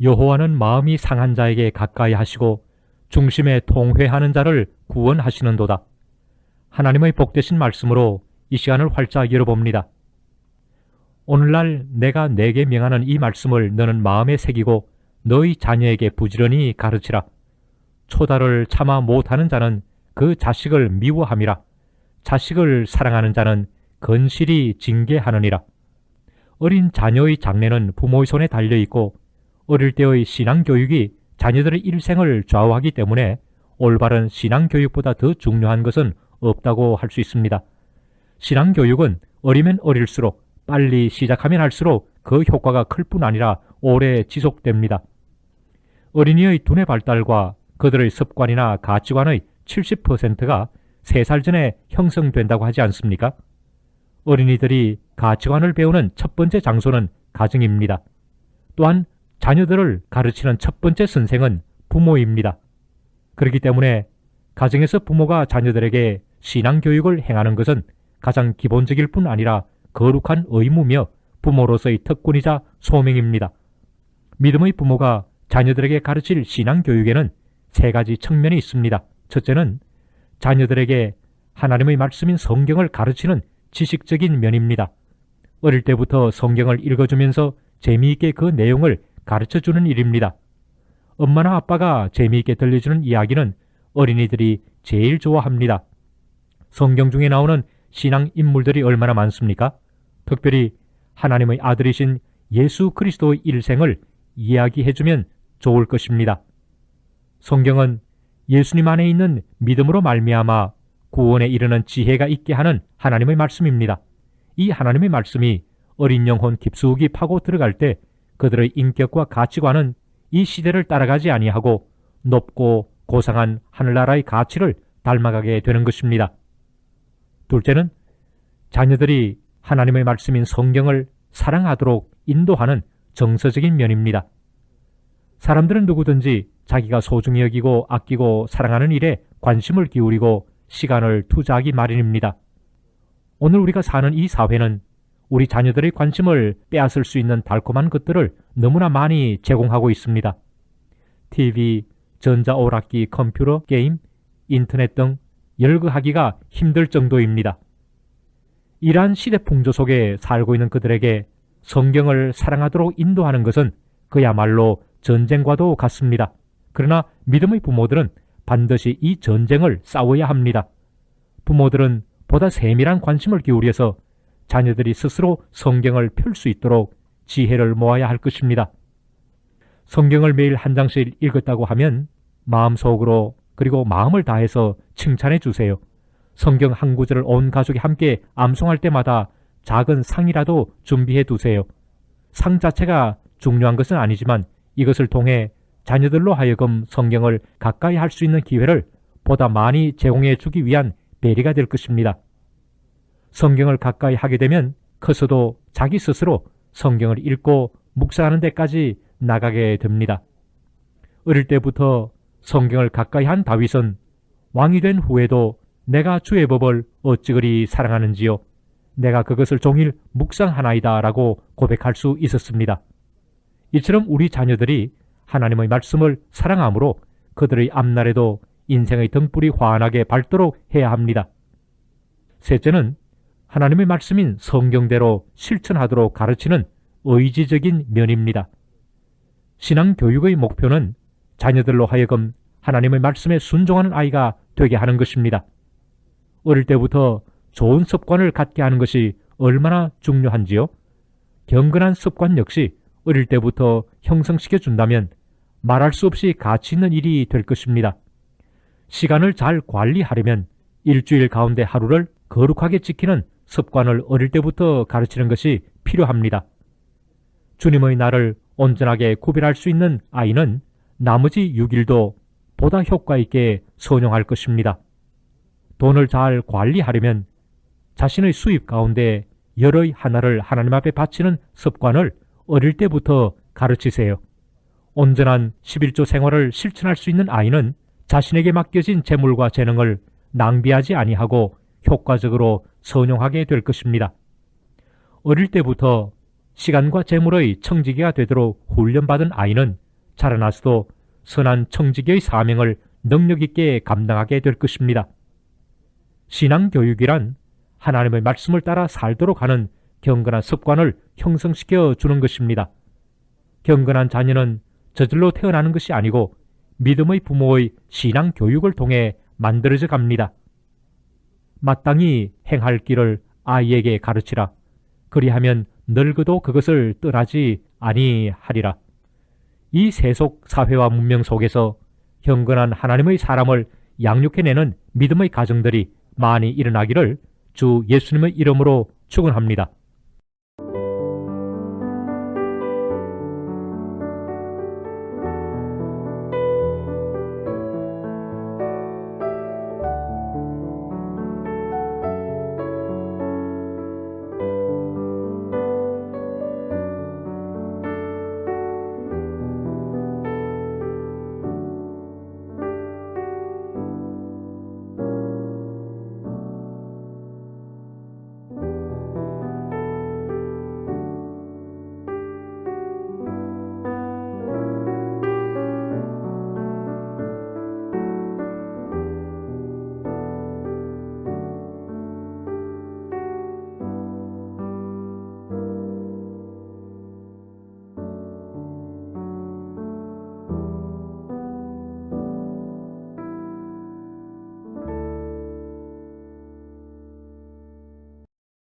여호와는 마음이 상한 자에게 가까이 하시고 중심에 통회하는 자를 구원하시는도다. 하나님의 복되신 말씀으로 이 시간을 활짝 열어봅니다. 오늘날 내가 내게 명하는 이 말씀을 너는 마음에 새기고 너희 자녀에게 부지런히 가르치라. 초다를 참아 못하는 자는 그 자식을 미워함이라. 자식을 사랑하는 자는 건실히 징계하느니라. 어린 자녀의 장래는 부모의 손에 달려있고 어릴 때의 신앙교육이 자녀들의 일생을 좌우하기 때문에 올바른 신앙교육보다 더 중요한 것은 없다고 할 수 있습니다. 신앙교육은 어리면 어릴수록 빨리 시작하면 할수록 그 효과가 클 뿐 아니라 오래 지속됩니다. 어린이의 두뇌 발달과 그들의 습관이나 가치관의 70%가 3살 전에 형성된다고 하지 않습니까? 어린이들이 가치관을 배우는 첫 번째 장소는 가정입니다. 또한 자녀들을 가르치는 첫 번째 선생은 부모입니다. 그렇기 때문에 가정에서 부모가 자녀들에게 신앙교육을 행하는 것은 가장 기본적일 뿐 아니라 거룩한 의무며 부모로서의 특권이자 소명입니다. 믿음의 부모가 자녀들에게 가르칠 신앙교육에는 3가지 측면이 있습니다. 첫째는 자녀들에게 하나님의 말씀인 성경을 가르치는 지식적인 면입니다. 어릴 때부터 성경을 읽어주면서 재미있게 그 내용을 가르쳐주는 일입니다. 엄마나 아빠가 재미있게 들려주는 이야기는 어린이들이 제일 좋아합니다. 성경 중에 나오는 신앙 인물들이 얼마나 많습니까? 특별히 하나님의 아들이신 예수 그리스도의 일생을 이야기해주면 좋을 것입니다. 성경은 예수님 안에 있는 믿음으로 말미암아 구원에 이르는 지혜가 있게 하는 하나님의 말씀입니다. 이 하나님의 말씀이 어린 영혼 깊숙이 파고 들어갈 때 그들의 인격과 가치관은 이 시대를 따라가지 아니하고 높고 고상한 하늘나라의 가치를 닮아가게 되는 것입니다. 둘째는 자녀들이 하나님의 말씀인 성경을 사랑하도록 인도하는 정서적인 면입니다. 사람들은 누구든지 자기가 소중히 여기고 아끼고 사랑하는 일에 관심을 기울이고 시간을 투자하기 마련입니다. 오늘 우리가 사는 이 사회는 우리 자녀들의 관심을 빼앗을 수 있는 달콤한 것들을 너무나 많이 제공하고 있습니다. TV, 전자오락기, 컴퓨터, 게임, 인터넷 등 열거하기가 힘들 정도입니다. 이러한 시대 풍조 속에 살고 있는 그들에게 성경을 사랑하도록 인도하는 것은 그야말로 전쟁과도 같습니다. 그러나 믿음의 부모들은 반드시 이 전쟁을 싸워야 합니다. 부모들은 보다 세밀한 관심을 기울여서 자녀들이 스스로 성경을 펼 수 있도록 지혜를 모아야 할 것입니다. 성경을 매일 한 장씩 읽었다고 하면 마음속으로 그리고 마음을 다해서 칭찬해 주세요. 성경 한 구절을 온 가족이 함께 암송할 때마다 작은 상이라도 준비해 두세요. 상 자체가 중요한 것은 아니지만 이것을 통해 자녀들로 하여금 성경을 가까이 할 수 있는 기회를 보다 많이 제공해 주기 위한 배려가 될 것입니다. 성경을 가까이 하게 되면 커서도 자기 스스로 성경을 읽고 묵상하는 데까지 나가게 됩니다. 어릴 때부터 성경을 가까이 한 다윗은 왕이 된 후에도 내가 주의 법을 어찌 그리 사랑하는지요. 내가 그것을 종일 묵상하나이다 라고 고백할 수 있었습니다. 이처럼 우리 자녀들이 하나님의 말씀을 사랑함으로 그들의 앞날에도 인생의 등불이 환하게 밝도록 해야 합니다. 셋째는 하나님의 말씀인 성경대로 실천하도록 가르치는 의지적인 면입니다. 신앙교육의 목표는 자녀들로 하여금 하나님의 말씀에 순종하는 아이가 되게 하는 것입니다. 어릴 때부터 좋은 습관을 갖게 하는 것이 얼마나 중요한지요? 경건한 습관 역시 어릴 때부터 형성시켜 준다면 말할 수 없이 가치 있는 일이 될 것입니다. 시간을 잘 관리하려면 일주일 가운데 하루를 거룩하게 지키는 습관을 어릴 때부터 가르치는 것이 필요합니다. 주님의 날을 온전하게 구별할 수 있는 아이는 나머지 6일도 보다 효과 있게 선용할 것입니다. 돈을 잘 관리하려면 자신의 수입 가운데 열의 하나를 하나님 앞에 바치는 습관을 어릴 때부터 가르치세요. 온전한 11조 생활을 실천할 수 있는 아이는 자신에게 맡겨진 재물과 재능을 낭비하지 아니하고 효과적으로 선용하게 될 것입니다. 어릴 때부터 시간과 재물의 청지기가 되도록 훈련받은 아이는 자라나서도 선한 청지기의 사명을 능력 있게 감당하게 될 것입니다. 신앙교육이란 하나님의 말씀을 따라 살도록 하는 경건한 습관을 형성시켜 주는 것입니다. 경건한 자녀는 저절로 태어나는 것이 아니고 믿음의 부모의 신앙교육을 통해 만들어져 갑니다. 마땅히 행할 길을 아이에게 가르치라. 그리하면 늙어도 그것을 떠나지 아니하리라. 이 세속 사회와 문명 속에서 경건한 하나님의 사람을 양육해내는 믿음의 가정들이 많이 일어나기를 주 예수님의 이름으로 축원합니다.